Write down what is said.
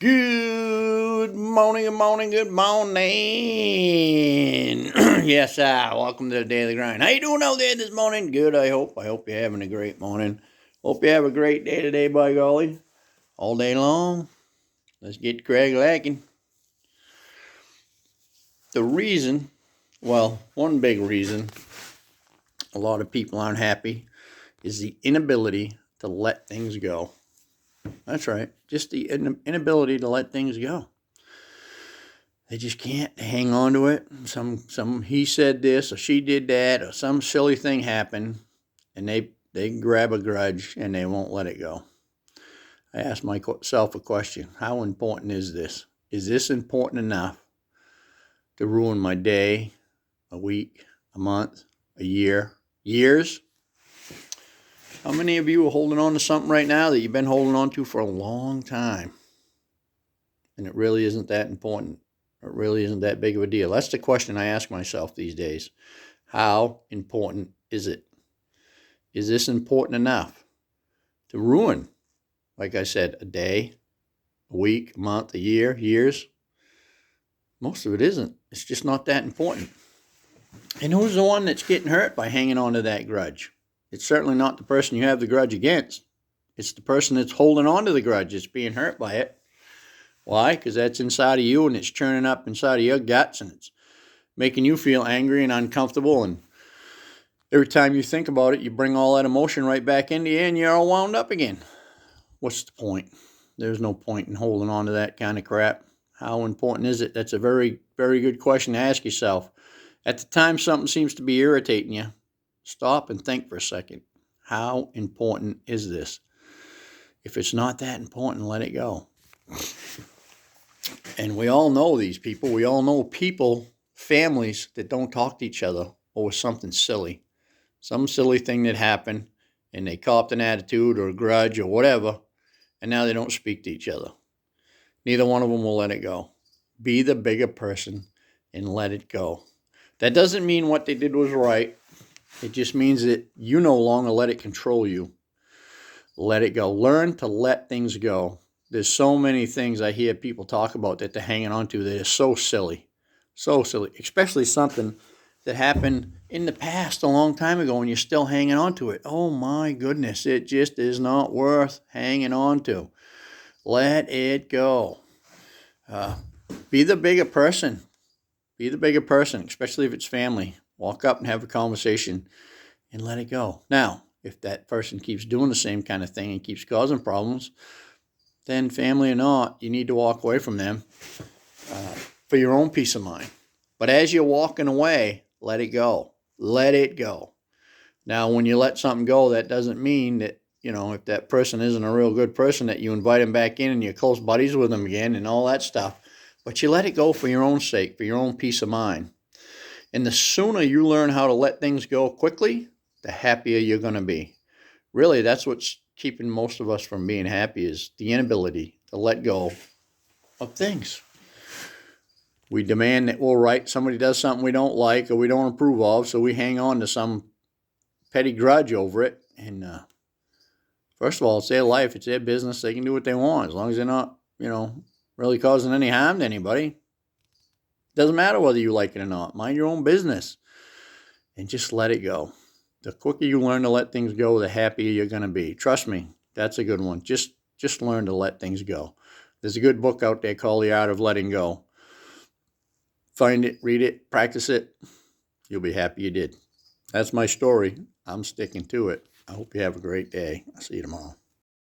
Good morning, good morning, good morning. Yes, welcome to the Daily Grind. How you doing out there this morning? Good, I hope. I hope you're having a great morning. Hope you have a great day today, by golly. All day long. Let's get Craig lacking. One big reason a lot of people aren't happy is the inability to let things go. That's right, just the inability to let things go. They just can't hang on to it. Some he said this or she did that or some silly thing happened, and they grab a grudge and they won't let it go. I asked myself a question: how important is this? Is this important enough to ruin my day, a week, a month, a year, years? How many of you are holding on to something right now that you've been holding on to for a long time, and it really isn't that important? It really isn't that big of a deal. That's the question I ask myself these days. How important is it? Is this important enough to ruin, like I said, a day, a week, a month, a year, years? Most of it isn't. It's just not that important. And who's the one that's getting hurt by hanging on to that grudge? It's certainly not the person you have the grudge against. It's the person that's holding on to the grudge that's being hurt by it. Why? Because that's inside of you and it's churning up inside of your guts and it's making you feel angry and uncomfortable, and every time you think about it, you bring all that emotion right back into you and you're all wound up again. What's the point? There's no point in holding on to that kind of crap. How important is it? That's a very, very good question to ask yourself. At the time something seems to be irritating you, stop and think for a second. How important is this? If it's not that important, let it go. And we all know these people. We all know people, families that don't talk to each other over something silly. Some silly thing that happened, and they copped an attitude or a grudge or whatever, and now they don't speak to each other. Neither one of them will let it go. Be the bigger person and let it go. That doesn't mean what they did was right. It just means that you no longer let it control you. Let it go. Learn to let things go. There's so many things I hear people talk about that they're hanging on to that is so silly. So silly. Especially something that happened in the past a long time ago and you're still hanging on to it. Oh my goodness, it just is not worth hanging on to. Let it go. Be the bigger person. Be the bigger person, especially if it's family. Walk up and have a conversation and let it go. Now, if that person keeps doing the same kind of thing and keeps causing problems, then family or not, you need to walk away from them for your own peace of mind. But as you're walking away, let it go. Let it go. Now, when you let something go, that doesn't mean that, if that person isn't a real good person, that you invite them back in and you're close buddies with them again and all that stuff. But you let it go for your own sake, for your own peace of mind. And the sooner you learn how to let things go quickly, the happier you're going to be. Really, that's what's keeping most of us from being happy, is the inability to let go of things. We demand that we're right. Somebody does something we don't like or we don't approve of, so we hang on to some petty grudge over it. And first of all, it's their life. It's their business. They can do what they want as long as they're not, really causing any harm to anybody. Doesn't matter whether you like it or not. Mind your own business and just let it go. The quicker you learn to let things go, the happier you're going to be. Trust me, that's a good one. Just learn to let things go. There's a good book out there called The Art of Letting Go. Find it, read it, practice it. You'll be happy you did. That's my story. I'm sticking to it. I hope you have a great day. I'll see you tomorrow.